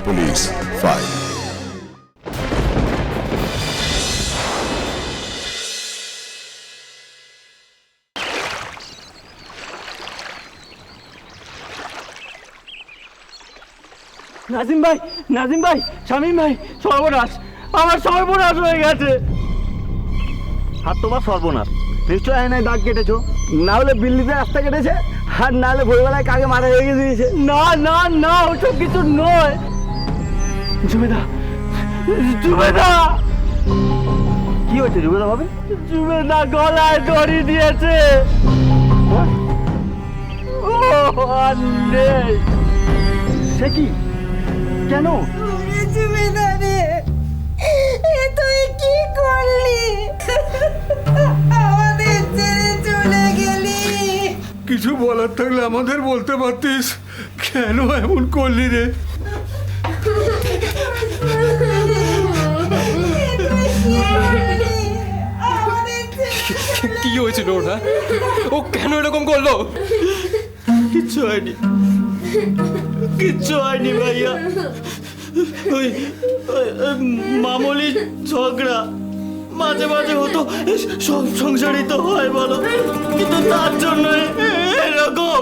Police file. Nazim ভাই, শামীম ভাই, সর্বনাশ, আমার সর্বনাশ হয়ে গেছে। আর তোমার সর্বনাশ নিশ্চয় আয়নায় দাগ কেটেছো, না হলে বিল্ডিতে রাস্তা কেটেছে, আর না হলে ভোরবেলায় কাকে মাথা রেখে দিয়েছে। না না না, ওসব কিছু নয়। জুবেদা, কি হয়েছে জুবেদা ভাবে? জুবেদা গলায় দড়ি দিয়েছে। ও আর নেই। সে কি? কেন? জুবেদা রে, তুই কি করলি? আমাদের ছেড়ে চলে গেলি। কিছু বলার থাকলে আমাদের বলতে পারতিস, কেন এমন করলি রে? কি হয়েছিল ওটা? ও কেন এরকম করলো? কিচ্ছু হয়নি, কিচ্ছু হয়নি ভাইয়া। ওই মামুলি ঝগড়া মাঝে মাঝে হতো, সব সংসারই তো হয় বলো, কিন্তু তার জন্য এরকম।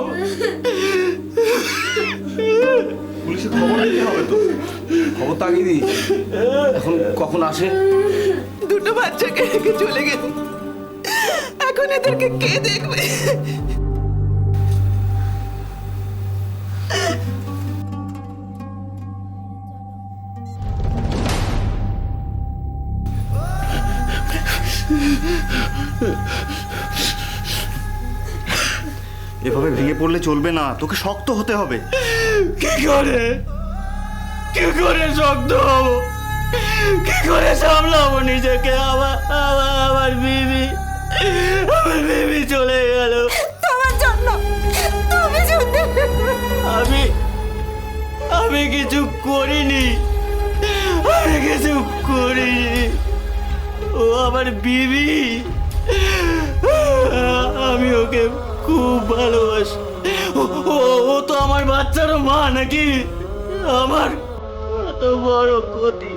পুলিশে খবর দিতে হবে তো, খবর তো আগে দিই। এখন কখন আসে? দুটো বাচ্চাকে রেখে চলে গেল, এখন এদেরকে কে দেখবে? এভাবে ভেঙে পড়লে চলবে না, তোকে শক্ত হতে হবে। কি করে শক্ত হবো? কি করে সামলাবো নিজেকে? আমার বিবি চলে গেল। তোমার জন্য তুমি শুনতে আমি কিছু করিনি, ও আমার বিবি। আমি ওকে খুব ভালোবাসি। ও তো আমার বাচ্চারও মা নাকি? আমার এত বড় ক্ষতি।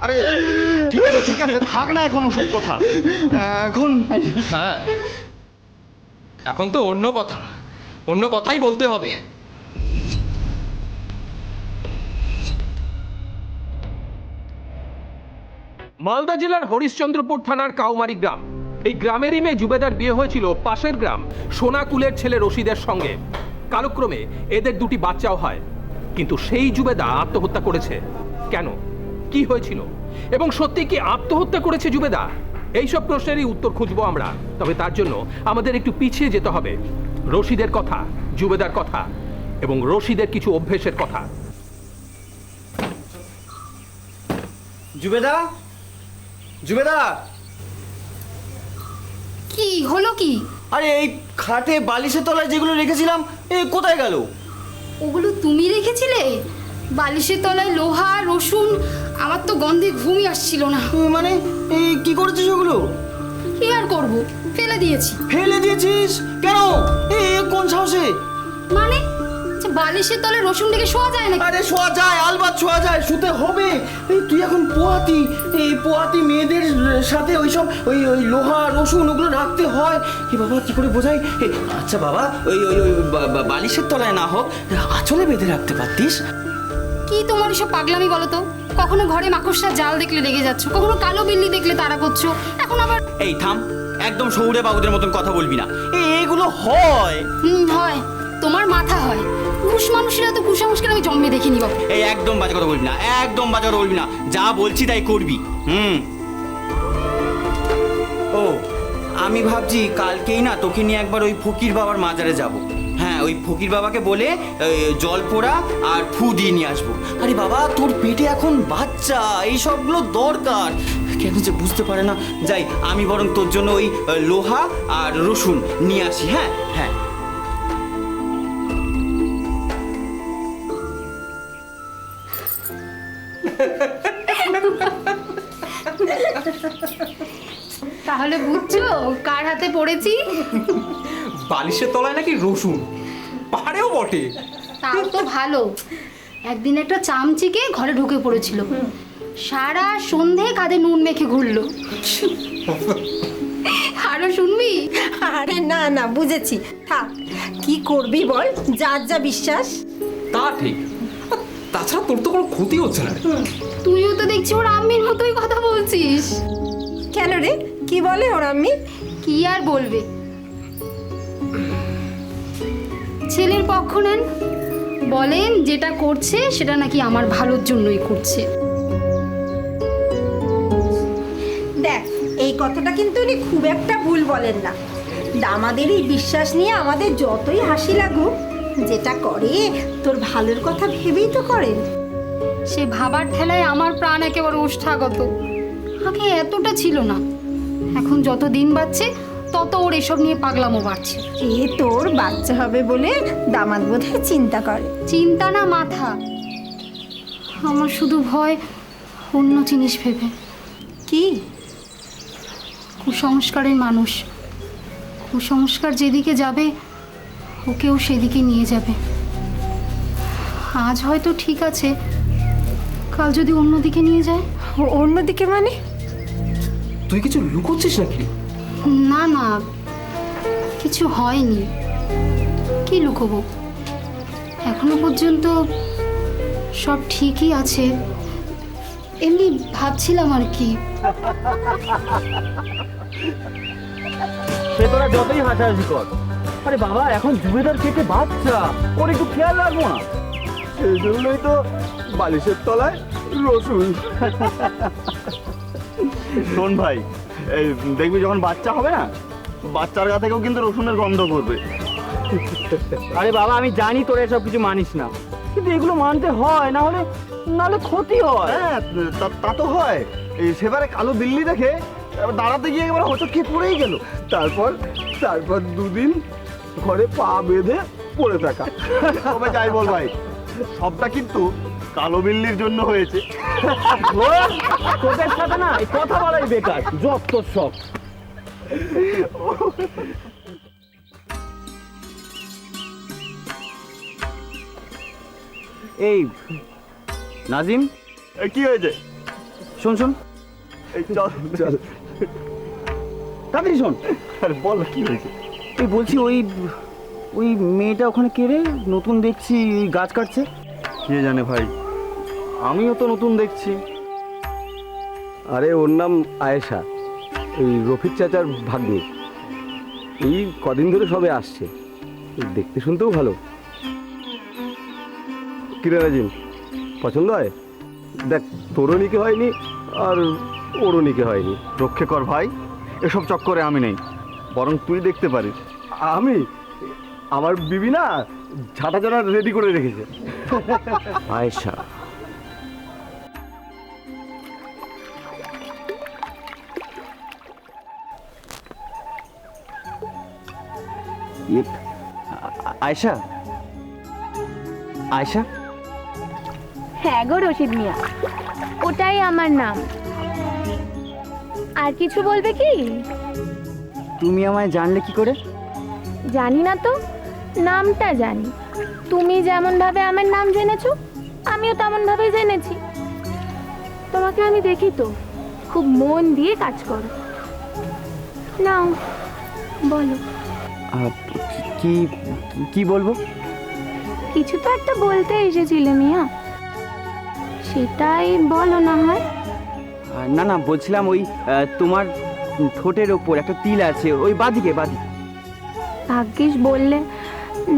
আরে ঠিক আছে, থাক না এখন সব কথা। এখন হ্যাঁ, এখন তো অন্য কথাই বলতে হবে। মালদা জেলার হরিশ্চন্দ্রপুর থানার কাউমারি গ্রাম। এই গ্রামেরই মেয়ে জুবেদার বিয়ে হয়েছিল পাশের গ্রাম সোনাকুলের ছেলে রশিদের সঙ্গে। কালক্রমে এদের দুটি বাচ্চাও হয়, কিন্তু সেই জুবেদা আত্মহত্যা করেছে। কেন, কি হয়েছিল, এবং সত্যি কি আত্মহত্যা করেছে জুবেদা? এইসব প্রশ্নেরই উত্তর খুঁজবো আমরা। তবে তার জন্য আমাদের একটু পিছিয়ে যেতে হবে। রশিদের কথা, জুবেদার কথা এবং রশিদের কিছু অভ্যেসের কথা। জুবেদা, কি হলো? কি? আরে এই খাটে বালিশের তলায় যেগুলো রেখেছিলাম, কোথায় গেল? ওগুলো তুমি রেখেছিলে? বালিশের তলায় লোহা, রসুন, আমার তো গন্ধে ঘুমই আসছিল না। মানে কি করেছিস ওগুলো? কি আর করব, ফেলে দিয়েছি। ফেলে দিয়েছিস কেন? কোন সাহসে? মানে বালিশের তলায় রসুন রেখে শোয়া যায় না? আরে শোয়া যায়, আলবাত শোয়া যায়, শুতে হবে। তুই এখন পোয়াতি মেয়েদের সাথে ওইসব ওই লোহা রসুন ওগুলো রাখতে হয়। বাবা কি করে বোঝাই? আচ্ছা বাবা, ওই বালিশের তলায় না হোক, আঁচলে বেঁধে রাখতে পারতিস। কি তোমার এসব পাগলামি বলো তো? কখনো ঘরে মাকড়সা জাল দেখলে রেগে যাচ্ছ, কখনো কালো বিল্লি দেখলে তাড়া করছো, এখন আবার এই থাম, একদম শহুরে বাবুদের মতন কথা বলবি না। এগুলো হয়। হয়, তোমার মাথা হয়। পুরুষ মানুষেরা তো কুসংস্কার আমি জন্মে দেখিনি বাবু। এই একদম বাজে কথা বলবি না, একদম বাজে কথা বলবি না। যা বলছি তাই করবি। ও আমি ভাবছি কালকেই না তোকে নিয়ে একবার ওই ফকির বাবার মাজারে যাব। হ্যাঁ, ওই ফকির বাবাকে বলে জল পোড়া আর ফু দিয়ে নিয়ে আসবো। আরে বাবা, তোর পেটে এখন বাচ্চা, এই সবগুলো দরকার। কেন যে বুঝতে পারে না। যাই, আমি বরং তোর জন্য ওই লোহা আর রসুন নিয়ে আসি। হ্যাঁ হ্যাঁ। তাহলে বুঝছো কার হাতে পড়েছি? বালিশের তলায় নাকি রসুন, পাহাড়েও বটে। তাও তো ভালো। একদিন একটা চামচিকে ঘরে ঢুকে পড়েছিল, সারা সন্ধে কাঁধে নুন মেখে ঘুরলো। আরো শুনবি? আরে না না, বুঝেছি, থাক। কি করবি বল, যার যা বিশ্বাস। তা ঠিক। তাছাড়া তোর তো কোনো ক্ষতি হচ্ছে না রে। তুইও তো দেখছি ওর আম্মির মতোই কথা বলছিস। কেন রে, কি বলে ওর আম্মি? কি আর বলবে, ছেলের পক্ষ নেন, বলেন যেটা করছে সেটা নাকি আমার ভালোর জন্যই করছে। দেখ, এই কথাটা কিন্তু উনি খুব একটা ভুল বলেন না। দামাদের এই বিশ্বাস নিয়ে আমাদের যতই হাসি লাগুক, যেটা করে তোর ভালোর কথা ভেবেই তো করেন। সে ভাবার ঠেলায় আমার প্রাণ একেবারে ওষ্ঠাগত। আগে এতটা ছিল না, এখন যত দিন বাড়ছে তত ওর এসব নিয়ে পাগলামো বাড়ছে। এ তোর বাচ্চা হবে বলে দামাদ বোধহয় চিন্তা করে। চিন্তা না মাথা, আমার শুধু ভয় অন্য জিনিস ভেবে। কি? কুসংস্কারের মানুষ, কুসংস্কার যেদিকে যাবে ওকেও সেদিকে নিয়ে যাবে। আজ হয়তো ঠিক আছে, কাল যদি অন্যদিকে নিয়ে যায়। অন্যদিকে মানে? তুই কিছু লুকোচ্ছিস নাকি? না না, কিছু হয়নি, কি লুকোবো? এখনো পর্যন্ত সব ঠিকই আছে। এমনি ভাবছিলাম আর কি। সে তোরা যতই হাসাহাসি কর, আরে বাবা এখন জুবেদার পেটে বাচ্চা, ওর একটু খেয়াল রাখবো না? সেই জন্যই তো বালিশের তলায় রসুন। শোন ভাই, এই দেখবি যখন বাচ্চা হবে না, বাচ্চার গা থেকেও কিন্তু রসুনের গন্ধ করবে। আরে বাবা আমি জানি তোরা এসব কিছু মানিস না, কিন্তু এগুলো মানতে হয়, না হলে ক্ষতি হয়। হ্যাঁ তা তো হয়। এই সেবারে কালো বিল্লি দেখে দাঁড়াতে গিয়ে একেবারে হোঁচট খেয়ে পড়েই গেল। তারপর দুদিন ঘরে পা বেঁধে পড়ে থাকা। তবে যাই বল ভাই, সবটা কিন্তু কালো বিল্লির জন্য হয়েছে। তোদের সাথে না এই কথা বলাই বেকার, যত সব। এই নাজিম, কি হয়েছে? শোন শোন, এই চল চল তাড়াতাড়ি শোন। আরে বল কি হয়েছে? এই বলছি ওই মেয়েটা ওখানে কে রে? নতুন দেখছি গাছ কাটছে। কে জানে ভাই, আমিও তো নতুন দেখছি। আরে ওর নাম আয়েশা, এই রফিক চাচার ভাগ্নি। এই কদিন ধরে সবে আসছে, দেখতে শুনতেও ভালো। কিরে রাজিম, পছন্দ হয়? দেখ, তোরও নিকে হয়নি আর ওরও নিকে হয়নি। রক্ষে কর ভাই, এসব চক্করে আমি নেই, বরং তুই দেখতে পারিস। আমি? আমার বিবি না ঝাঁটা জানা রেডি করে রেখেছে। আয়েশা, আয়েশা, আয়েশা। হ্যাঁ গো রশিদ মিয়া, ওটাই আমার নাম। আর কিছু বলবে কি? তুমি আমায় জানলে কি করে? জানি না তো, নামটা জানি। তুমি যেমন ভাবে আমার নাম জেনেছো, আমিও তেমন ভাবে জেনেছি। তোমাকে আমি দেখি তো, খুব মন দিয়ে কাজ করো। নাও বলো। কি কি বলবো? কিছু তো একটা বলতে এসেছিলে মিয়া, সেটাই বলো না হয়। না না, বলছিলাম ওই তোমার ঠোঁটের ওপর একটা তিল আছে, ওই বাদিকে বাদিকে। ভাগ্যিস বললে,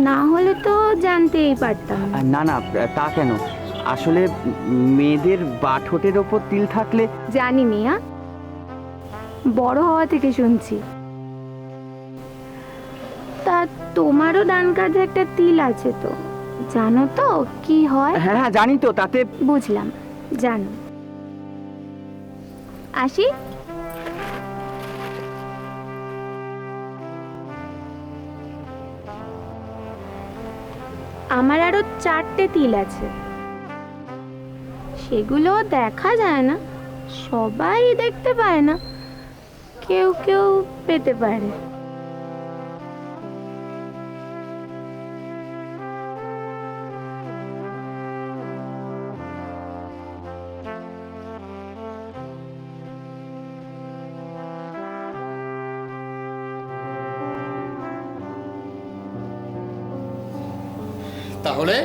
না হলে তো জানতেই পারতাম না। না না, তা কেন? আসলে মেয়েদের বা ঠোঁটের ওপর তিল থাকলে। জানি মিয়া, বড় হওয়া থেকে শুনছি। তা তোমারও ডান কাঁধে একটা তিল আছে তো, জানো তো কি হয়? হ্যাঁ হ্যাঁ জানি তো, তাতে। বুঝলাম, জানো। আসি। আমার আরো 4টে তিল আছে, সেগুলো দেখা যায় না, সবাই দেখতে পায় না, কেউ কেউ পেতে পারে। তাহলে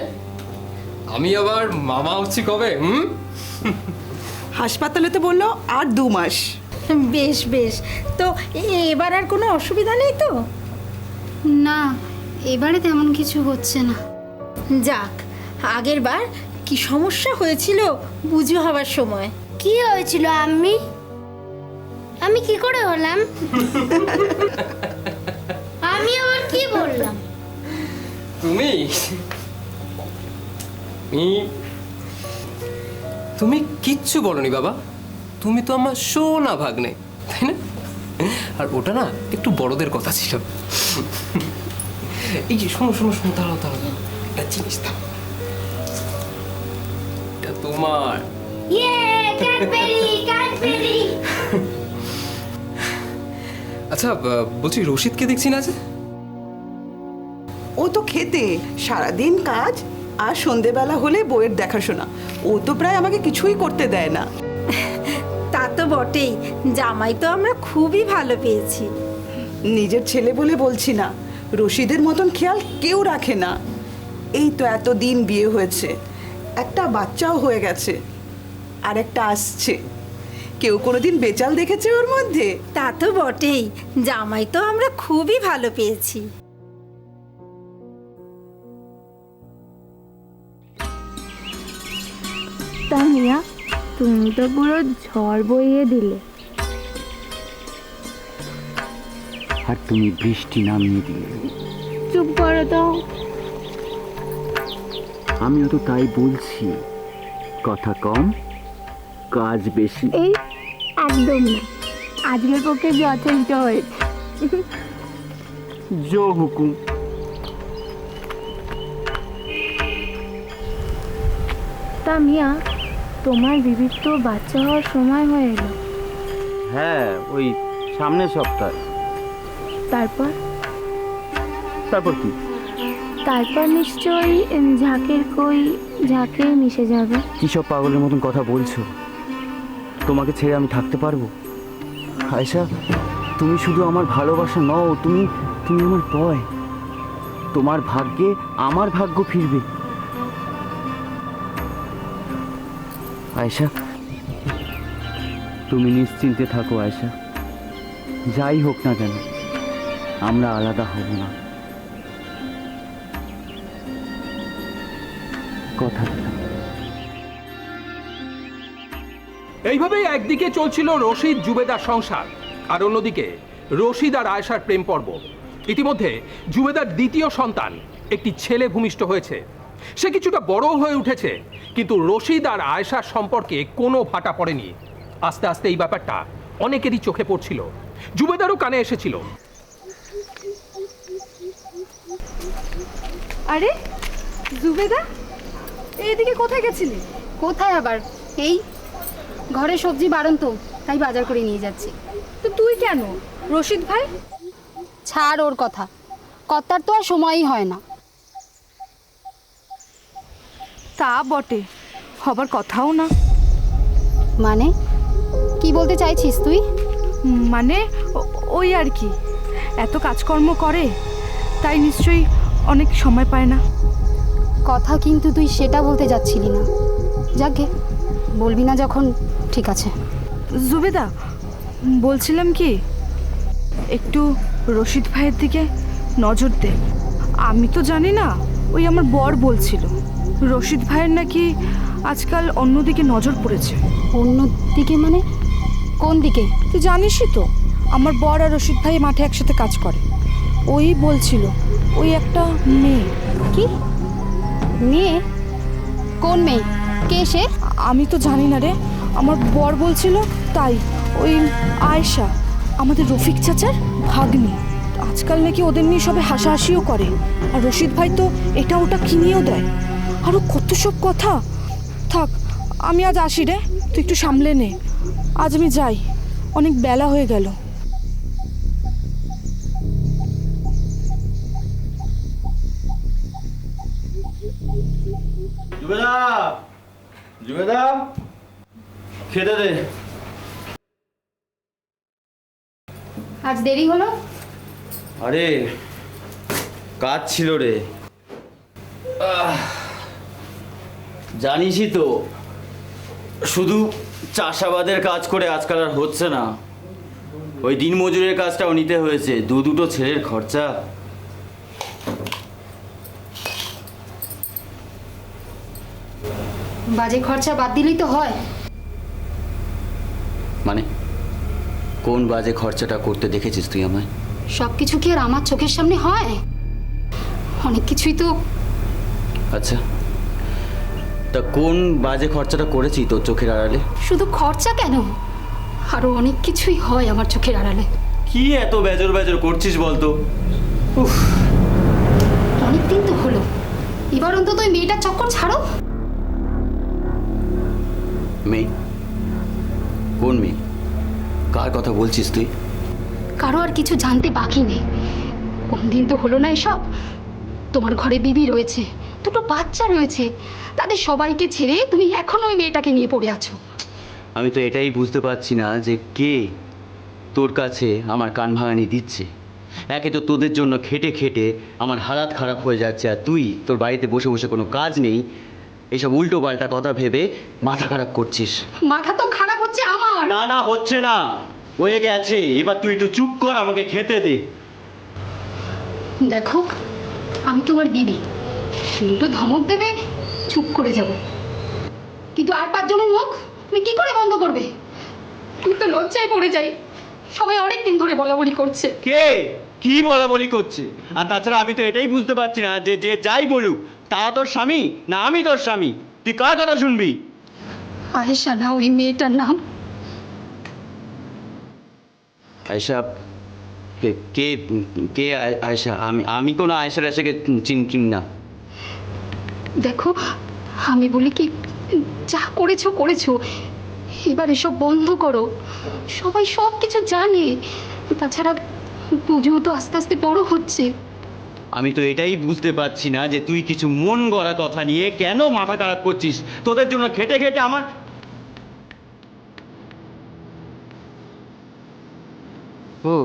আমি আবার মামা হচ্ছি কবে? হাসপাতালে তো বললো আর 2 মাস। বেশ বেশ, তো এবার আর কোনো অসুবিধা নেই তো? না, এবারে তেমন কিছু হচ্ছে না। যাক, আগের বার কি সমস্যা হয়েছিল বুঝি হবার সময়। কি হয়েছিল আমি আমি কি করে হলাম? আমি আবার কি বললাম? তুমি তুমি কিচ্ছু বলনি বাবা। তুমি তো আমার সোনা ভাগ্নে, তাই না? আর ওটা না একটু বড়দের কথা ছিল। এই যে শোনো শোনো শোনো, দাঁড়াও দাঁড়াও, একটা জিনিস দাও, এটা তোমার। আচ্ছা বলছি, রশিদকে দেখছি না যে? ও তো খেতে সারাদিন কাজ, আর সন্ধেবেলা হলে বইয়ের দেখাশোনা। ও তো প্রায় আমাকে কিছুই করতে দেয় না। তা তো বটেই, জামাই তো আমরা খুবই ভালো পেয়েছি। নিজের ছেলে বলে বলছি না, রশিদের মতন খেয়াল কেউ রাখে না। এই তো এতদিন বিয়ে হয়েছে, একটা বাচ্চাও হয়ে গেছে, আর একটা আসছে। কেউ কোনোদিন বেচাল দেখেছে ওর মধ্যে? তা তো বটেই, জামাই তো আমরা খুবই ভালো পেয়েছি। তানিয়া, তুমি তো পুরো ঝড় বইয়ে দিলে। আর তুমি বৃষ্টি নামিয়ে দিলে। চুপ করো তো। আমিও তো তাই বলছি, কথা কম কাজ বেশি। এই একদম না, আজকের পক্ষে যথেষ্ট হয়েছে। জো হুকুম। তা মিয়া, তোমার বিবির তো বাচ্চা হওয়ার সময় হয়ে এলো। হ্যাঁ, ওই সামনের সপ্তাহ। তারপর তারপর কি? তারপর নিশ্চয়ই ঝাঁকের ঝাঁকে মিশে যাবে। কি সব পাগলের মতন কথা বলছো? তোমাকে ছেড়ে আমি থাকতে পারবো? আয়শা, তুমি শুধু আমার ভালোবাসা নও, তুমি তুমি আমার বয়। তোমার ভাগ্যে আমার ভাগ্য ফিরবে। আয়শা, তুমি নিশ্চিন্তে থাকো আয়শা। যাই হোক না কেন, আমরা আলাদা হব না, কথা দিলাম। এইভাবেই একদিকে চলছিল রশিদ জুবেদার সংসার, আর অন্যদিকে রশিদ আর আয়েশার প্রেম পর্ব। ইতিমধ্যে জুবেদার দ্বিতীয় সন্তান, একটি ছেলে ভূমিষ্ঠ হয়েছে। সে কিছুটা বড় হয়ে উঠেছে, কিন্তু রশিদ আর আয়েশার সম্পর্কে কোনো ভাটা পড়েনি। আস্তে আস্তে এই ব্যাপারটা অনেকেরই চোখে পড়ছিল, জুবেদারও কানে এসেছিল। আরে জুবেদা, এইদিকে কোথায় গেছিলি? কোথায় আবার, এই ঘরে সবজি বারণ তো, তাই বাজার করে নিয়ে যাচ্ছি। তো তুই কেন? রশিদ ভাই? ছাড় ওর কথা, কর্তার তো আর সময়ই হয় না। তা বটে, হবার কথাও না। মানে কি বলতে চাইছিস তুই? মানে ওই আর কি, এত কাজকর্ম করে তাই নিশ্চয়ই অনেক সময় পায় না। কথা কিন্তু তুই সেটা বলতে যাচ্ছিলি না। যাকে বলবি না যখন, ঠিক আছে। জুবেদা, বলছিলাম কি, একটু রশিদ ভাইয়ের দিকে নজর দে। আমি তো জানি না, ওই আমার বর বলছিল রশিদ ভাইয়ের নাকি আজকাল অন্যদিকে নজর পড়েছে। অন্যদিকে মানে কোন দিকে? তুই জানিসই তো, আমার বর আর রশিদ ভাই মাঠে একসাথে কাজ করে। ওই বলছিল ওই একটা মেয়ে। কি মেয়ে? কোন মেয়ে? কে সে? আমি তো জানি না রে, আমার বর বলছিল তাই। ওই আয়েশা, আমাদের রফিক চাচার ভাগ্নি। আজকাল নাকি ওদের নিয়ে সবাই হাসাহাসিও করে, আর রশিদ ভাই তো এটা ওটা কিনেও দেয়। আরও কত সব কথা। থাক, আমি আজ আসি রে, তুই একটু সামলে নে। আজ আমি যাই, অনেক বেলা হয়ে গেল। জুবেদা, জুবেদা, খেতে দে। আজ দেরি হলো? আরে কাজ ছিল রে। জানিসই তো, শুধু চাষাবাদের কাজ করে আজকাল আর হচ্ছে না, ওই দিনমজুরের কাজটাও নিতে হয়েছে, দুটো ছেলের খরচা। বাজে খরচা বাদ দিলেই তো হয়। মানে কোন বাজে খরচাটা করতে দেখেছিস তুই আমায়? সব কিছু কি আর আমার চোখের সামনে হয়? অনেক কিছুই তো। আচ্ছা, তা কোন বাজে খরচাটা করেছি তোর চোখের আড়ালে? শুধু খরচা কেন, আরো অনেক কিছুই হয় আমার চোখের আড়ালে। কি এত বেজর বেজর করছিস বলতো? অনেক দিন তো হলো, এবার অন্তত ওই মেয়েটার চক্কর ছাড়ো। মেয়ে? কোন মেয়ে? কার কথা বলছিস তুই? কারো আর কিছু জানতে বাকি নেই। কোন দিন তো হলো না এসব। তোমার ঘরে বিবি রয়েছে, দুটো বাচ্চা রয়েছে, তাদের সবাইকে ছেড়ে তুমি এখনো ওই মেয়েটাকে নিয়ে পড়ে আছো। আমি তো এটাই বুঝতে পারছি না যে কে তোর কাছে আমার কান ভাঙানি দিচ্ছে। একে তো তোদের জন্য খেটে খেটে আমার হালাত খারাপ হয়ে যাচ্ছে, আর তুই তোর বাড়িতে বসে বসে কোনো কাজ নেই, এইসব উল্টো পাল্টা কথা ভেবে মাথা খারাপ করছিস। মাথা তো খারাপ হচ্ছে আমার। না না, হচ্ছে না, হয়ে গেছে। এবার তুই একটু চুপ কর, আমাকে খেতে দে। দেখো, আমি তোমার দিদি, দুটো ধমক দেবে চুপ করে যাব, কিন্তু আর 5 জনের মুখ তুমি কি করে বন্ধ করবে? তুমি তো লজ্জায় পড়ে যাই, সবাই অনেক দিন ধরে বলাবলি করছে। কে কি বলাবলি করছে? আর তাছাড়া আমি তো এটাই বুঝতে পারছি না যে যে যাই বলুক তা তোর স্বামী না আমি তোর স্বামী, তুই কার কথা শুনবি? আয়েশা না ওই মেয়েটার নাম? আয়েশা? কে কে কে আয়েশা? আমি কোনো আয়েশা রাশাকে চিনি না। দেখো, আমি বলি কি, যা করেছো করেছো, এবার এসব বন্ধ করো। সবাই সব কিছু জানে, তাছাড়া পুজো তো আস্তে আস্তে বড় হচ্ছে। আমি তো এটাই বুঝতে পারছি না যে তুই কিছু মন গড়া কথা নিয়ে কেন মাথা খারাপ করছিস। তোদের জন্য খেটে খেটে আমার ও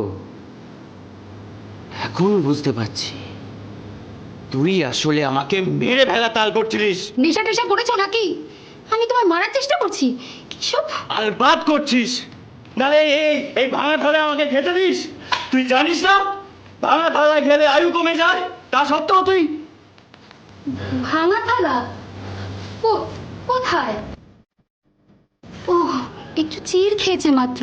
এখন বুঝতে পারছি, তুই আসলে আমাকে মেরে ফেলা তাল করছিলিস। নেশা টেশা করেছো নাকি? আমি তোমার মারার চেষ্টা করছি? কিসব আলবাত করছিস? নালে এই ভাঙা থালে আমাকে খেতে দিস? তুই জানিস না ভাঙা থালায় খেলে আয়ু কমে যায়? তা সত্ত্বেও তুই ভাঙা থালা? কোথায়? ও, একটু চিড় খেয়েছে মাত্র,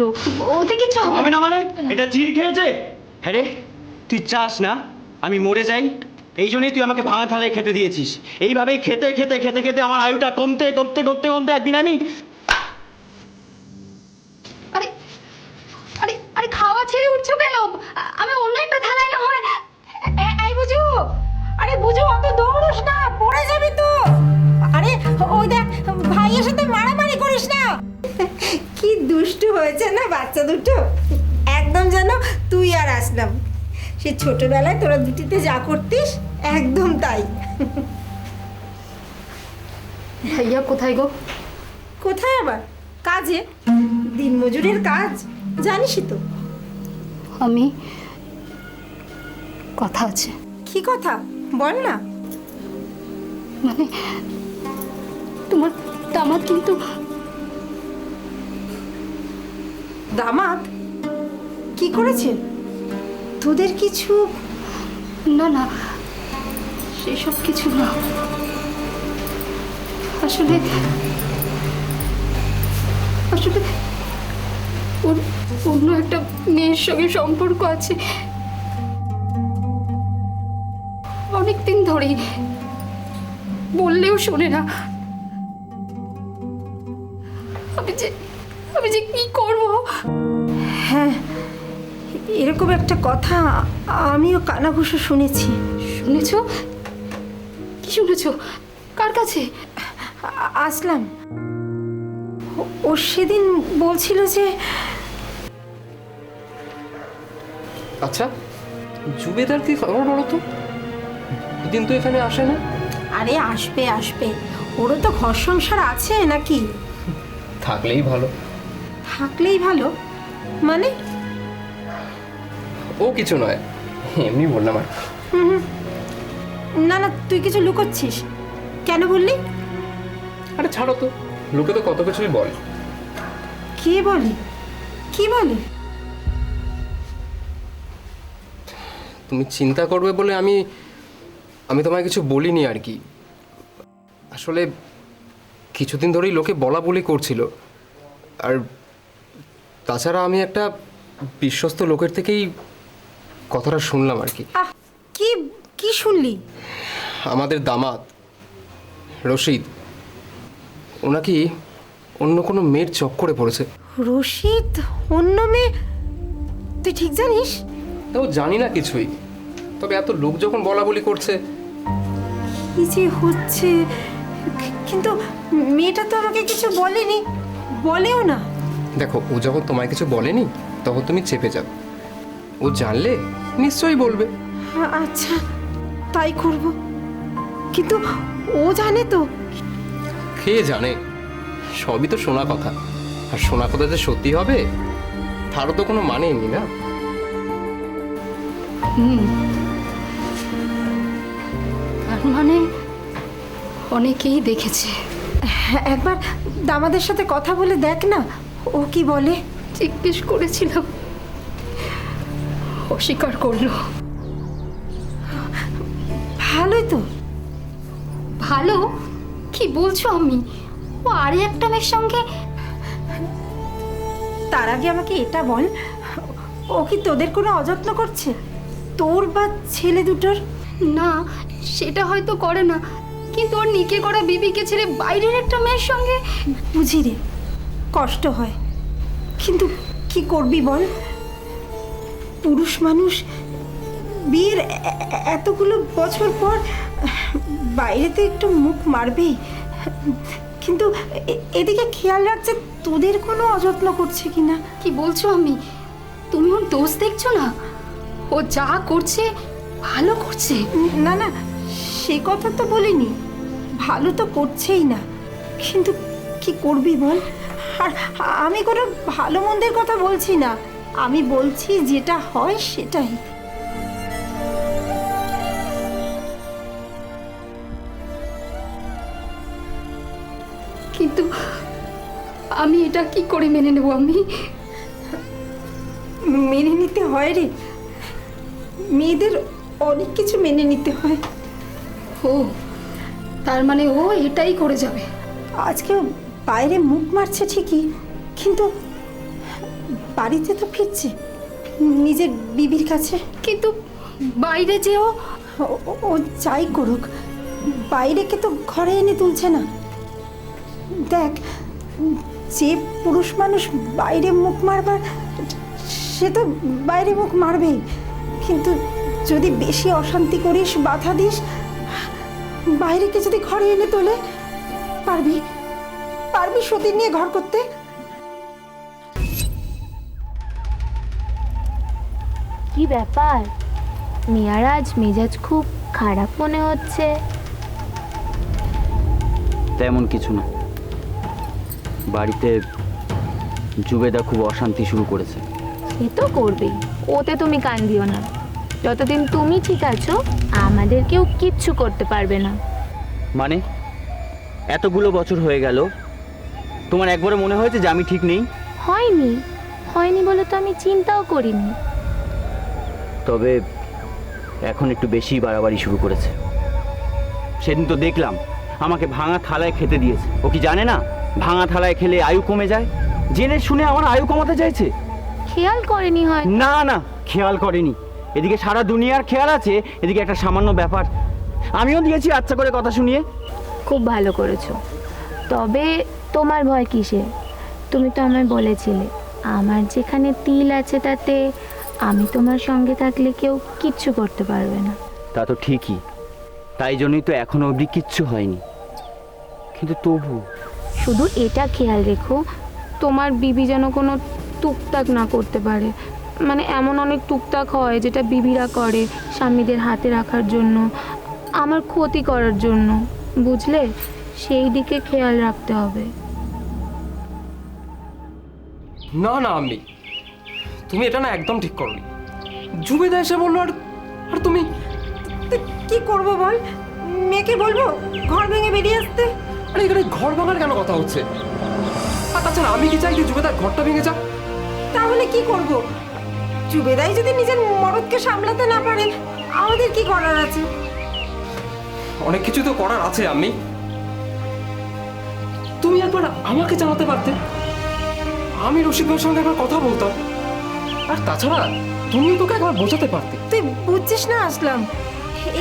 ওতে কিছু হবে না। মানে এটা চিড় খেয়েছে? হ্যাঁ রে, তুই চাস না আমি মরে যাই, এই জন্যই তুই আমাকে ভাঙা থালায় খেতে দিয়েছিস। এইভাবেই খেতে খেতে খেতে খেতে আমার আয়ুটা কমতে কমতে কমতে কমতে একদিন আমি আরে আরে আরে খাওয়া ছেড়ে উঠছো কেন? আমি অন্য একটা থালায় না হয়। এই বুঝু, আরে বুঝু, অত দৌড়স না, পড়ে যাবি তো। আরে ওই দেখ, ভাইয়ের সাথে মারামারি করিস না। কি দুষ্টু হয়েছে না বাচ্চা দুটো, একদম যেন তুই আর আসলাম। সে ছোটবেলায় তোরা দুটিতে যা করতিস একদম তাই। ভাইয়া কোথায় গো? কোথায় আবার? কাজে, দিনমজুরের কাজ, জানিসই তো। আমি কথা আছে। কি কথা বল না। মানে তোমার দামাদ কিন্তু। দামাদ কি করেছে? তোদের কিছু? না না, সেসব কিছু না। আসলে আসলে ওর অন্য একটা মেয়ের সঙ্গে সম্পর্ক আছে অনেক দিন ধরেই, বললেও শোনে না। আমি যে কি করব? হ্যাঁ, এরকম একটা কথা আমিও কানাঘুষো শুনেছি। শুনেছো? কি শুনেছো? কার কাছে? আসলাম, ও সেদিন বলছিল যে। আচ্ছা, জুবেদার কি খবর বলো তো? দিন তো এখানে আসে না। আরে আসবে আসবে, ওরও তো ঘর সংসার আছে নাকি? থাকলেই ভালো। থাকলেই ভালো মানে? ও কিছু নয়, এমনি বললাম আর। না না, তুই কিছু লুকোচ্ছিস। কেন বললি? আরে ছাড়ো তো, লোকে তো কত কিছুই বলে। কে বলে? কি বলে? তুমি চিন্তা করবে বলে আমি তোমায় কিছু বলিনি আর কি। আসলে কিছুদিন ধরেই লোকে বলা বলি করছিল, আর তাছাড়া আমি একটা বিশ্বস্ত লোকের থেকেই কথাটা শুনলাম আর কি। আহ, কি কি শুনলি? আমাদের দামাদ রশিদ, ও নাকি অন্য কোনো মেয়ের চক্করে পড়েছে। রশিদ অন্য মেয়ে? তুই ঠিক জানিস? তাও জানি না কিছুই, তবে এত লোক যখন বলা বলি করছে। কি যে হচ্ছে, কিন্তু মেয়েটা তো আমাকে কিছু বলেনি, বলেও না। দেখো, ও যখন তোমায় কিছু বলেনি তখন তুমি চেপে যাও, ও জানলে নিশ্চয়ই বলবে। আচ্ছা, তাই করব। কিন্তু ও জানে তো? কে জানে, সবই তো শোনা কথা, আর শোনা কথা যে সত্যি হবে তারও তো কোনো মানে নেই না। তার মানে অনেকেই দেখেছে। হ্যাঁ, একবার দামাদের সাথে কথা বলে দেখ না, ও কি বলে। জিজ্ঞেস করেছিলাম, অস্বীকার করলো। ভালোই তো। ভালো? কি বলছো আমি? ও আরে একটা মেয়ের সঙ্গে। তার আগে আমাকে এটা বল, ও কি তোদের কোনো অযত্ন করছে, তোর বা ছেলে দুটোর? না, সেটা হয়তো করে না, কিন্তু ওর নিকে করা বিবিকে ছেড়ে বাইরের একটা মেয়ের সঙ্গে। বুঝি রে, কষ্ট হয়, কিন্তু কি করবি বল। পুরুষ মানুষ বিয়ের এতগুলো বছর পর বাইরেতে একটু মুখ মারবেই, কিন্তু এদিকে খেয়াল রাখছে তোদের কোনো অযত্ন করছে কিনা। কি বলছো আমি? তুমি ওর দোষ দেখছো না? ও যা করছে ভালো করছে। না না, সে কথা তো বলিনি, ভালো তো করছেই না, কিন্তু কি করবি বল। আর আমি কোনো ভালো মন্দের কথা বলছি না, আমি বলছি যেটা হয় সেটাই। কিন্তু আমি এটা কি করে মেনে নেব? আমি মেনে নিতে হয় রে, মেয়েদের অনেক কিছু মেনে নিতে হয়। ও, তার মানে ও এটাই করে যাবে? আজকে বাইরে মুখ মারছে ঠিকই, কিন্তু বাড়িতে তো ফিরছে নিজের বিবির কাছে। কিন্তু বাইরে যেও, ও যাই করুক, বাইরেকে তো ঘরে এনে তুলছে না। দেখ, যে পুরুষ মানুষ বাইরে মুখ মারবার, সে তো বাইরে মুখ মারবেই, কিন্তু যদি বেশি অশান্তি করিস, বাধা দিস, বাইরেকে যদি ঘরে এনে তোলে, পারবি পারবি সতীন নিয়ে ঘর করতে? কি ব্যাপার, মিয়ার আজ মেজাজ খুব খারাপ মনে হচ্ছে। তেমন কিছু না, বাড়িতে জুবেদা খুব অশান্তি শুরু করেছে। সে তো করবেই, ওতে তুমি কান দিও না। যতদিন তুমি ঠিক আছো আমাদের কেউ কিচ্ছু করতে পারবে না। মানে এতগুলো বছর হয়ে গেল, তোমার একবারে মনে হয়েছে যে আমি ঠিক নেই? হয়নি, হয়নি বলে তো আমি চিন্তাও করিনি। তবে এখন একটু বেশি বাড়াবাড়ি শুরু করেছে। সেদিন তো দেখলাম আমাকে ভাঙা থালায় খেতে দিয়েছে। ও কি জানে না ভাঙা থালায় খেলে আয়ু কমে যায়? জেনে শুনে আমার আয়ু কমাতে চাইছে। খেয়াল করেনি হয়? না না, খেয়াল করেনি। এদিকে সারা দুনিয়ার খেয়াল আছে, এদিকে একটা সামান্য ব্যাপার আমিও দিয়েছি আচ্ছা করে কথা শুনিয়ে। খুব ভালো করেছো। তবে তোমার ভয় কিসে? তুমি তো আমায় বলেছিলে আমার যেখানে তিল আছে তাতে আমি তোমার সঙ্গে থাকলে কেউ কিচ্ছু করতে পারবে না। তা তো ঠিকই, তাই জন্যই তো এখনো অবধি কিচ্ছু হয়নি, কিন্তু তবু শুধু এটা খেয়াল রেখো তোমার বিবি যেন কোনো টুকটাক না করতে পারে। মানে এমন অনেক টুকটাক হয় যেটা বিবিরা করে স্বামীদের হাতে রাখার জন্য, আমার ক্ষতি করার জন্য, বুঝলে? সেই দিকে খেয়াল রাখতে হবে। না না আমি, তুমি এটা না একদম ঠিক করনি। জুবেদা এসে বললো, আর তুমি কি করব বল? মেয়েকে বলবো ঘর ভেঙে বেরিয়ে আসতে? আরে এখানে ঘর ভাঙার কেন কথা হচ্ছে? আর তাছাড়া আমি কি চাই যে জুবেদার ঘরটা ভেঙে যাক? তাহলে কি করব? জুবেদাই যদি নিজের মরদকে সামলাতে না পারে, আমাদের কি করার আছে? অনেক কিছু তো করার আছে। আমি তুমি একবার আমাকে জানাতে পারতে, আমি রশিদ ভাইয়ের সঙ্গে একবার কথা বলতাম। আর তাছাড়া তুমিও তোকে একবার বোঝাতে পারতে। তুই বুঝছিস না আসলাম,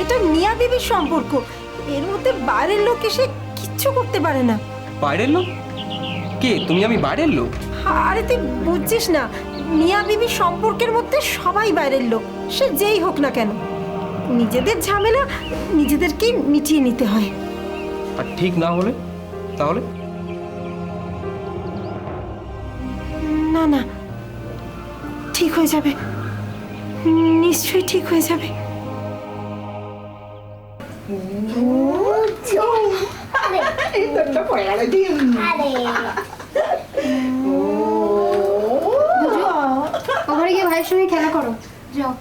এটা মিয়া বিবির সম্পর্ক, এর মধ্যে বাইরের লোক এসে কিচ্ছু করতে পারে না। বাইরের লোক? কে তুমি? আমি বাইরের লোক? আরে তুই বুঝছিস না, মিয়া বিবির সম্পর্কের মধ্যে সবাই বাইরের লোক, সে যেই হোক না কেন। নিজেদের ঝামেলা নিজেদেরকেই মিটিয়ে নিতে হয়। আর ঠিক না হলে তাহলে? না না, ঠিক হয়ে যাবে, নিশ্চয়ই ঠিক হয়ে যাবে। ওখানে গিয়ে ভাইয়ের সঙ্গে খেলা করো, যাও।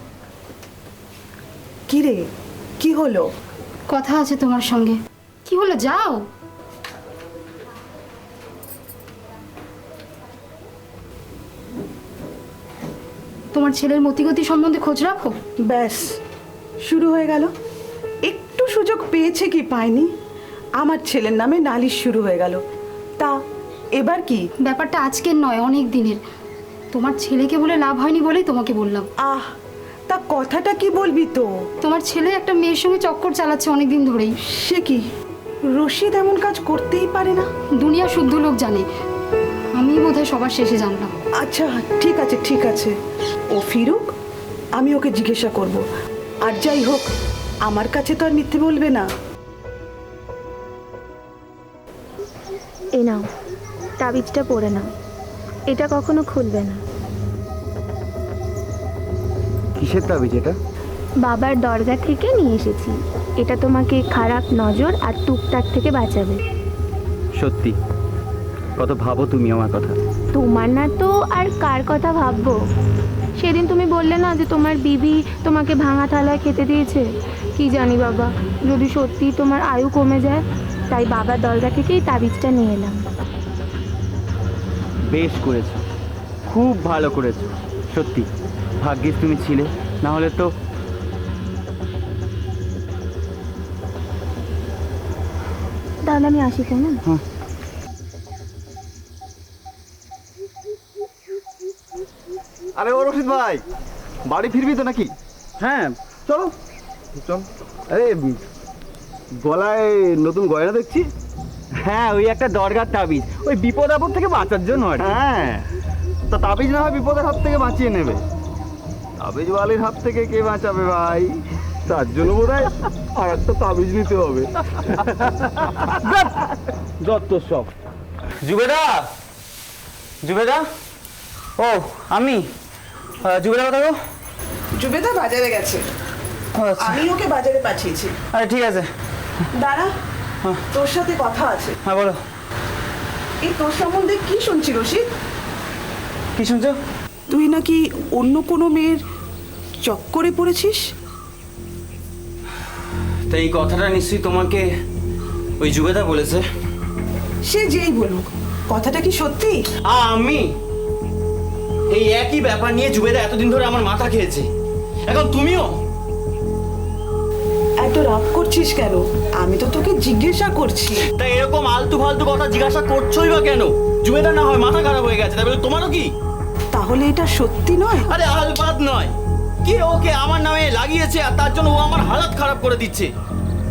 কি রে, কি হলো? কথা আছে তোমার সঙ্গে। কি হলো, যাও। তোমার ছেলের মতিগতি সম্বন্ধে খোঁজ রাখো। ব্যাস, শুরু হয়ে গেল। একটু সুযোগ পেয়েছে কি পায়নি, আমার ছেলের নামে নালিশ শুরু হয়ে গেল। তা এবার কি? ব্যাপারটা আজকের নয়, অনেক দিনের। তোমার ছেলেকে বলে লাভ হয়নি বলেই তোমাকে বললাম। আহ, তা কথাটা কি বলবি তো? তোমার ছেলে একটা মেয়ের সঙ্গে চক্কর চালাচ্ছে অনেক দিন ধরেই। সে কি, রশিদ এমন কাজ করতেই পারে না। দুনিয়া শুদ্ধ লোক জানে, আমি বোধহয় সবার শেষে জানলাম। আচ্ছা ঠিক আছে ঠিক আছে, ও ফিরুক, আমি ওকে জিজ্ঞাসা করব। আর যাই হোক, আমার কাছে তো আর মিথ্যে বলবে না। এই নাও, তাবিজটা পরে নাও, এটা কখনো খুলবে না। কিসের তাবিজ এটা? বাবার দরজা থেকে নিয়ে এসেছি, এটা তোমাকে খারাপ নজর আর টুকটাক থেকে বাঁচাবে। সত্যি? কত ভাবো তুমি আমার কথা। তোমার না তো আর কার কথা ভাববো? সেদিন তুমি বললে না যে তোমার বিবি তোমাকে ভাঙা থালায় খেতে দিয়েছে। কি জানি বাবা, যদি সত্যি তোমার আয়ু কমে যায়, তাই বাবার দরজা থেকেই তাবিজটা নিয়ে এলাম। বেশ করেছো, খুব ভালো করেছো। সত্যি ভাগ্যিস তুমি ছিলে, না হলে তো। তাহলে আমি আসি কেমন? আরে ও রশিদ ভাই, বাড়ি ফিরবি তো নাকি? হ্যাঁ চলো চল। আরে গলায় নতুন গয়না দেখছি। হ্যাঁ, ওই একটা দরগার তাবিজ, ওই বিপদ আপদ থেকে বাঁচার জন্য। হ্যাঁ, তা তাবিজ না হয় বিপদের হাত থেকে বাঁচিয়ে নেবে, তাবিজ ওয়ালির হাত থেকে কে বাঁচাবে ভাই? তার জন্য বোধ হয় আর একটা তাবিজ নিতে হবে। যত সব। জুবেদা, জুবেদা, ও আমি জুবেদা, কথা গো। জুবেদা বাজারে গেছে, আমি ওকে বাজারে পাঠিয়েছি। আরে ঠিক আছে, দাঁড়া, তোর সাথে কথা আছে। হ্যাঁ বলো। এই তোর সম্বন্ধে কি শুনছি রশিদ? কি শুনছো? তুই নাকি অন্য কোনো মেয়ের চক্করে পড়েছিস। তো এই কথাটা নিশ্চয়ই তোমাকে ওই জুবেদা বলেছে। সে যেই বলুক, কথাটা কি সত্যি? আমি এই একই ব্যাপার নিয়ে জুবেদা এতদিন ধরে আমার মাথা খেয়েছে, এখন তুমিও। এত রাগ করছিস কেন? আমি তো তোকে জিজ্ঞাসা করছি। তাই এরকম আলতু ফালতু কথা জিজ্ঞাসা করছোই বা কেন? জুবেদা না হয় মাথা খারাপ হয়ে গেছে, তাই বলে তোমারও কি? তাহলে এটা সত্যি নয়? আরে আলবাদ নয়, কি ওকে আমার নামে লাগিয়েছে আর তার জন্য ও আমার হালত খারাপ করে দিচ্ছে।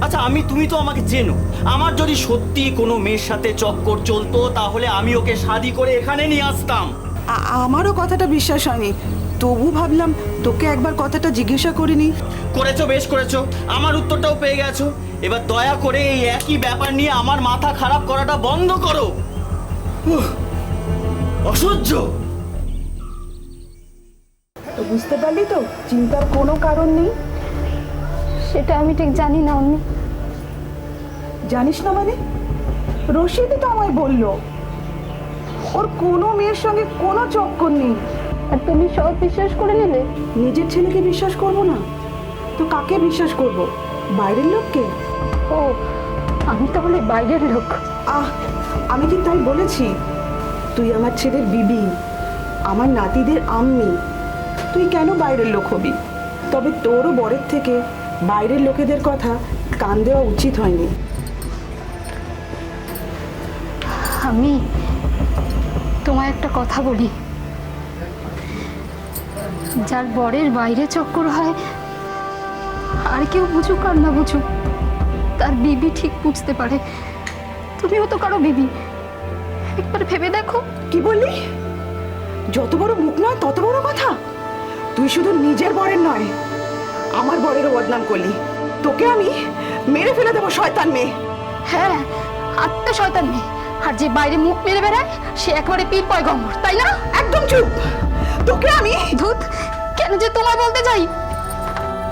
আচ্ছা তুমি তো আমাকে চেনো, আমার যদি সত্যি কোনো মেয়ের সাথে চক্কর চলতো তাহলে আমি ওকে শাদি করে এখানে নিয়ে আসতাম। আমারও কথাটা বিশ্বাস হয়নি, তবু ভাবলাম তোকে একবার কথাটা জিজ্ঞাসা করিনি। করেছো, বেশ করেছো, আমার উত্তরটাও পেয়ে গেছো। এবার দয়া করে এই একই ব্যাপার নিয়ে আমার মাথা খারাপ করাটা বন্ধ করো। অসহ্য। তো বুঝতে পারলি তো, চিন্তার কোনো কারণ নেই। সেটা আমি ঠিক জানি না অন্য। জানিস না মানে? রশিদই তো আমায় বললো ওর কোনো মেয়ের সঙ্গে কোনো চক্কর নেই। আর তুমি সব বিশ্বাস করে নিলে? নিজের ছেলেকে বিশ্বাস করবো না তো কাকে বিশ্বাস করব? বাইরের লোককে? ও, আমি তাহলে বাইরের লোক? আমি কি তাই বলেছি? তুই আমার ছেলের বিবি, আমার নাতিদের আম্মি, তুই কেন বাইরের লোক হবি? তবে তোরও বরের থেকে বাইরের লোকেদের কথা কান দেওয়া উচিত হয়নি। আমি তোমায় একটা কথা বলি, যার বরের বাইরে চক্কর হয়, আর কেউ বুঝুক আর না বুঝুক, তার বিবি ঠিক বুঝতে পারে। তুমিও তো কারো বিবি, একবার ভেবে দেখো। কি বললি? যত বড় মুখ নয় তত বড় কথা। তুই শুধু নিজের বরের নয়, আমার বরেরও বদনাম করলি। তোকে আমি মেরে ফেলে দেবো, শয়তান মেয়ে। হ্যাঁ, আত্মা শয়তান মেয়ে, আর যে বাইরে মুখ মেরে বেড়ায় সে একবারে পীর পয়গম্বর, তাই না? একদম চুপ। তোকে আমি ধুত, কেন যে তোমায় বলতে যাই।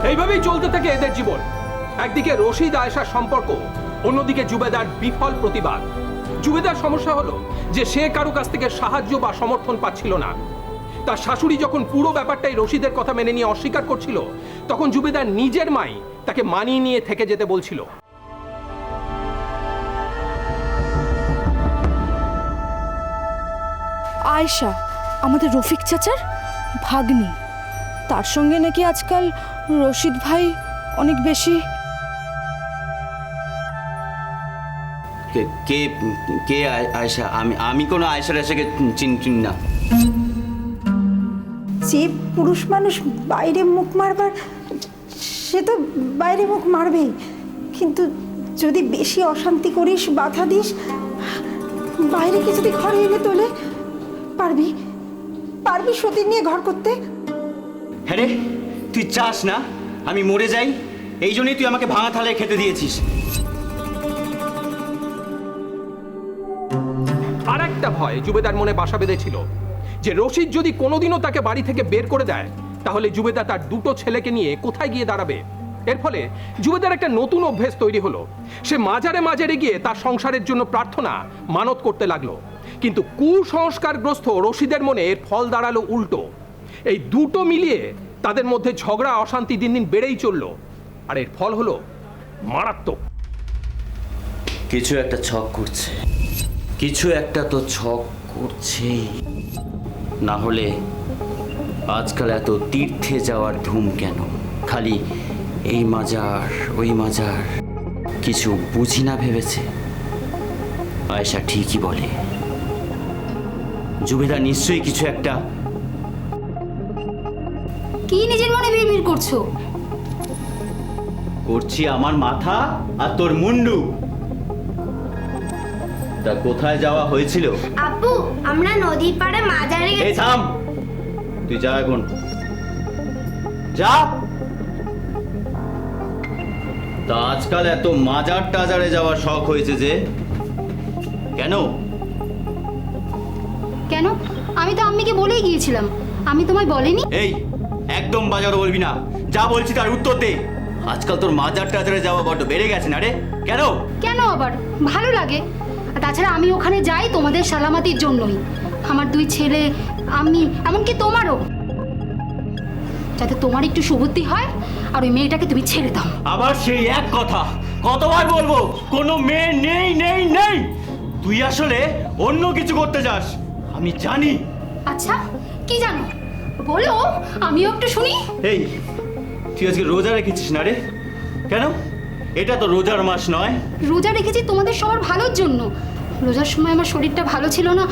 এইভাবেই চলতে থাকে এদের জীবন। একদিকে রশিদ আয়েশার সম্পর্ক, অন্যদিকে জুবেদার বিফল প্রতিবাদ। জুবেদার সমস্যা হলো যে সে কারো কাছ থেকে সাহায্য বা সমর্থন পাচ্ছিল না। তার শাশুড়ি যখন পুরো ব্যাপারটাই রশিদের কথা মেনে নিয়ে অস্বীকার করছিল, তখন জুবেদার নিজের মাই তাকে মানিয়ে নিয়ে থেকে যেতে বলছিল। আয়েশা আমাদের রফিক চাচার ভাগ্নি, তার সঙ্গে নাকি আজকাল রশিদ ভাই অনেক বেশি। কে কে আয়েশা? আমি কোনো আয়েশা রেশাকে চিনি না। যে পুরুষ মানুষ বাইরে মুখ মারবার, সে তো বাইরে মুখ মারবেই, কিন্তু যদি বেশি অশান্তি করিস, বাধা দিস, বাইরেকে যদি ঘরে এনে তোলে, পারবি পারবি সতীন নিয়ে ঘর করতে? হ্যাঁ রে, তুই চাস না আমি মরে যাই, এই জন্যই তুই আমাকে ভাঙা থালায় খেতে দিয়েছিস। আর একটা ভয় জুবেদার মনে বাসা বেঁধেছিল, যে রশিদ যদি কোনোদিনও তাকে বাড়ি থেকে বের করে দেয়, তাহলে জুবেদা তার দুটো ছেলেকে নিয়ে কোথায় গিয়ে দাঁড়াবে। এর ফলে জুবেদার একটা নতুন অভ্যেস তৈরি হলো। সে মাজারে মাজারে গিয়ে তার সংসারের জন্য প্রার্থনা মানত করতে লাগলো। কিন্তু কুসংস্কারগ্রস্ত রশিদের মনে এর ফল দাঁড়ালো উল্টো। এই দুটো মিলিয়ে তাদের মধ্যে ঝগড়া অশান্তি দিন দিন বেড়েই চলল, আর এর ফল হলো মারাত্মক। কিছু একটা ছক করছে, কিছু একটা তো ছক করছেই, না হলে আজকাল এত তীর্থে যাওয়ার ধুম কেন? খালি এই মাজার ওই মাজার, কিছু বুঝি না ভেবেছে। আয়েশা ঠিকই বলে, জুবেদা নিশ্চয়ই কিছু একটা। কি নিজের মনে বিড়বিড় করছো? করছি আমার মাথা আর তোর মুন্ডু। তা কোথায় যাওয়া হয়েছিল? আব্বু, আমরা নদীর পাড়ে মাজারে এই থাম, তুই যা এখন যা। তা আজকাল এত মাজার টাজারে যাওয়ার শখ হয়েছে যে, কেন? কেন? আমি তো আম্মিকে বলেই গিয়েছিলাম, আমি তোমায় বলিনি? এই একদম বাজার বলবি না, যা বলছি তার উত্তর দে। আজকাল তোর মাজার টাজারে যাওয়া বড্ড বেড়ে গেছে না রে? কেন? কেন আবার? ভালো লাগে। আর তাছাড়া আমি ওখানে যাই তোমাদের সালামাতির জন্যই। আমার দুই ছেলে, আমি, এমনকি তোমারও, যাতে তোমার একটু সুবুদ্ধি হয় আর ওই মেয়েটাকে তুমি ছেড়ে দাও। আবার সেই এক কথা, কতবার বলবো? কোনো মেয়ে নেই নেই নেই। তুই আসলে অন্য কিছু করতে যাস, আমি জানি। আচ্ছা, কি জানো বলো, আমিও একটু শুনি। এই তুই আজকে রোজা রেখেছিস না রে? কেন? এটা তো রোজার মাস নয়। রোজা রেখেছি তোমাদের সবার ভালোর জন্য। রোজার সময় আমার শরীরটা ভালো ছিল না,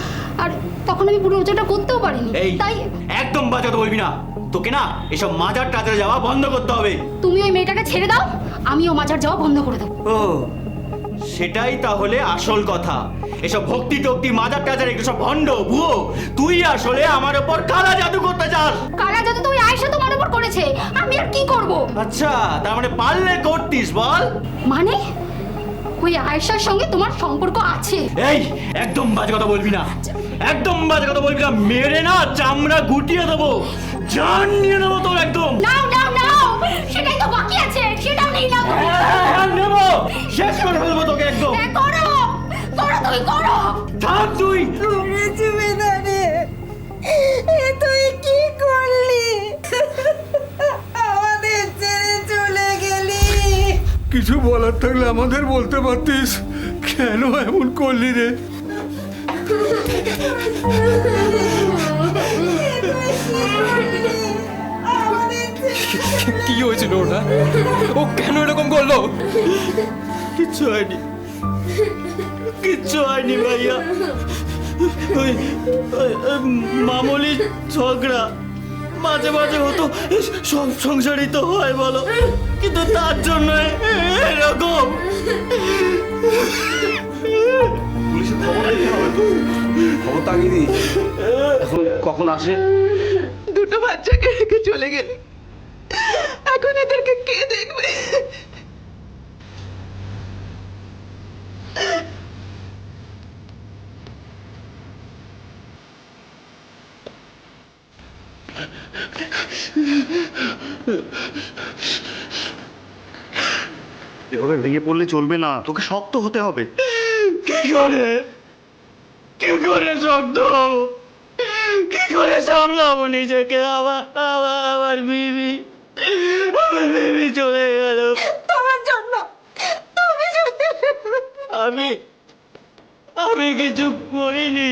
আর তখন আমি পুরো রোজাটা করতেও পারিনি। এই তাই একদম বাজে কথা বলবি না। তোকে না এসব মাজার টাজারে যাওয়া বন্ধ করতে হবে। তুমি ওই মেয়েটাকে ছেড়ে দাও, আমিও মাজার যাওয়া বন্ধ করে দেবো। ও, সেটাই তাহলে আসল কথা। এসব ভক্তি টক্তি মাজার টাজার এগুলো সব ভণ্ড ভুয়ো। তুই আসলে আমার উপর কালা জাদু করতে চাস। কালা জাদু তো ওই আয়েশা তোমার উপর করেছে, আমি আর কি করব? আচ্ছা, তার মানে পারলে করতিস বল? মানে ওই আয়েশার সঙ্গে তোমার সম্পর্ক আছে? এই একদম বাজে কথা বলবি না, একদম বাজে কথা বলবি না। মেরে না চামড়া গুটিয়ে দেবো, জান নিয়ে নেবো তোর একদম। নাও নাও নাও, সেটাই তো বাকি আছে, সেটাও নেই না। হ্যাঁ, নেবো, শেষ করে ফেলবো তোকে একদম। করো করো, তুমি করো। থাক তুই। জুবেদারে, তুই কি করলি? আমাদের ছেড়ে চলে গেলি। বলার থাকলে আমাদের বলতে পারতিস, কেন এমন করলি রে? কি হয়েছিল ওটা? ও কেন এরকম করলো? কিচ্ছু হয়নি, কিচ্ছু হয়নি ভাইয়া। ওই মামুলি ঝগড়া মাঝে মাঝে হতো, সব সংসারই তো হয় বলো, কিন্তু তার জন্য এরকম। পুলিশের খবর দিতে হবে তো, খবর তাগিয়ে দিই। এখন কখন আসে? দুটো বাচ্চাকে রেখে চলে গেলে এখন এদেরকে কে দেখবে? এভাবে ভেঙে পড়লে চলবে না, তোকে শক্ত হতে হবে। কি করে শক্ত হবো? কি করে সামলাবো নিজেকে? আমার বিবি চলে গেল তোমার জন্য। তুমি যদি আমি কিছু করিনি,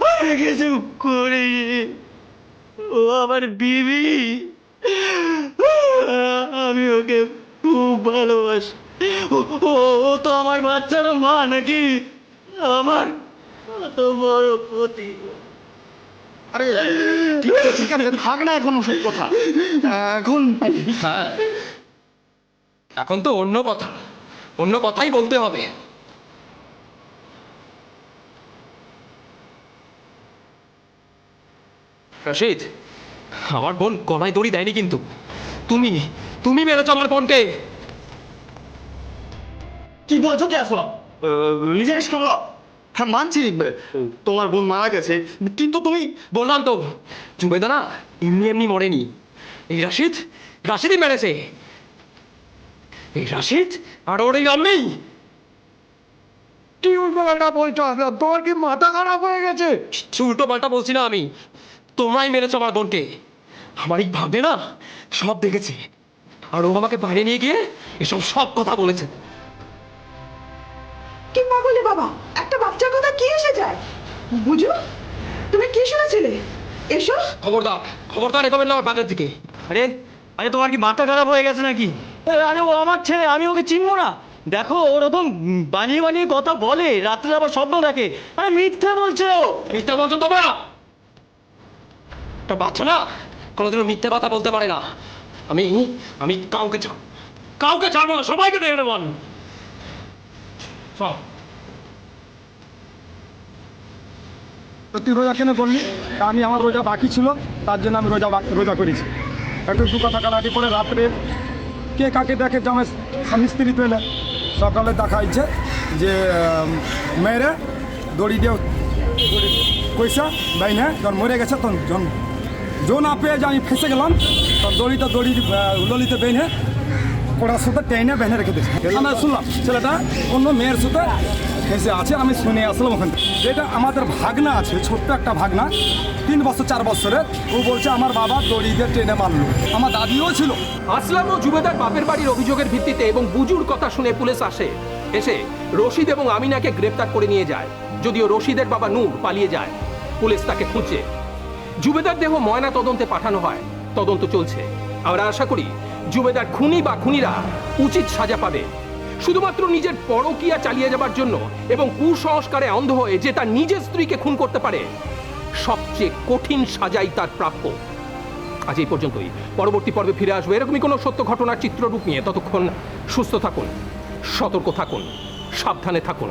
আমি কিছু করিনি। ও আমার বিবি, আমি ওকে খুব ভালোবাসি। ও তো আমার বাচ্চার মা নাকি? আমার কত বড় ক্ষতি। আরে ঠিক আছে, থাক না এখন ওসব কথা। এখন হ্যাঁ, এখন তো অন্য কথা, অন্য কথাই বলতে হবে। রশিদ, আমার বোন গলায় দড়ি দেয়নি কিন্তু তুমি মেরেছ আমার বোনকে। কি বলছো কি আসো? জিজ্ঞেস করো। হ্যাঁ মানছি তোমার বোন মারা গেছে, কিন্তু তুমি বললাম তো, জুবেদা না এমনি এমনি মরেনি। এই রাশিদই মেরেছে। এই রাশিদ আর ওর এই আমি। কি উল্টো পাল্টা বলছো? তোর কি মাথা খারাপ হয়ে গেছে? উল্টো পাল্টা বলছি না আমি, তোমরাই মেরেছো আমার বোনকে। আমার এই ভাববে না সব দেখেছে, আর ও আমাকে বাইরে নিয়ে গিয়ে এসব সব কথা বলেছে। কি পাগলে বাবা, একটা বাচ্চার কথা কি এসে যায়? বুঝো, তুমি কি শুনেছিলে? এসো। খবরদার এগোবেন না আমার বাজার দিকে। আরে আরে তোমার কি মাথা খারাপ হয়ে গেছে নাকি? আরে ও আমার ছেলে, আমি ওকে চিনবো না? দেখো ওরকম বানিয়ে বানিয়ে কথা বলে, রাত্রে আবার স্বপ্ন দেখে। আরে মিথ্যা বলছে ও। মিথ্যা বলছো তোমরা? একটা বাচ্চা না কোনোদিনও মিথ্যে কথা বলতে পারে না। আমি কাউকে ছাড়বো না, সবাইকে দেখে নেব আমি। সব তুই রোজা কেন করলি? আমি আমার রোজা বাকি ছিল, তার জন্য আমি রোজা করেছি। একটু দু কথা কাটাকাটি করে রাত্রে কে কাকে দেখে যে আমার স্বামী স্ত্রী পেলে, সকালে দেখাইছে যে মেয়েরে দড়ি দিয়ে পয়সা বাইনে যখন মরে গেছে, তখন যখন না পেয়ে যে আমি ফেসে গেলাম, তখন দড়ি ললিতে বেঁধে কোড়ার সাথে টেনে বেঁধে রেখে দিয়েছে। আমরা শুনলাম ছেলেটা অন্য মেয়ের সাথে ফেসে আছে, আমি শুনে আসলাম ওখান থেকে। যেটা আমাদের ভাগনা আছে, ছোট্ট একটা ভাগনা, 3 বছর 4 বছরের, ও বলছে আমার বাবা দড়ি দিয়ে টেনে মারলো। আমার দাদিও ছিল। আসলাম ও জুবেদার বাপের বাড়ির অভিযোগের ভিত্তিতে এবং বুজুর কথা শুনে পুলিশ এসে রশিদ এবং আমিনাকে গ্রেপ্তার করে নিয়ে যায়। যদিও রশিদের বাবা নূর পালিয়ে যায়, পুলিশ তাকে খুঁজছে। জুবেদার দেহ ময়না তদন্তে পাঠানো হয়, তদন্ত চলছে। আমরা আশা করি জুবেদার খুনি বা খুনিরা উচিত সাজা পাবে। শুধুমাত্র নিজের পরকীয়া চালিয়ে যাবার জন্য এবং কুসংস্কারে অন্ধ হয়ে যে তার নিজের স্ত্রীকে খুন করতে পারে, সবচেয়ে কঠিন সাজাই তার প্রাপ্য। আজ এই পর্যন্তই। পরবর্তী পর্বে ফিরে আসবো এরকমই কোনো সত্য ঘটনার চিত্ররূপ নিয়ে। ততক্ষণ সুস্থ থাকুন, সতর্ক থাকুন, সাবধানে থাকুন।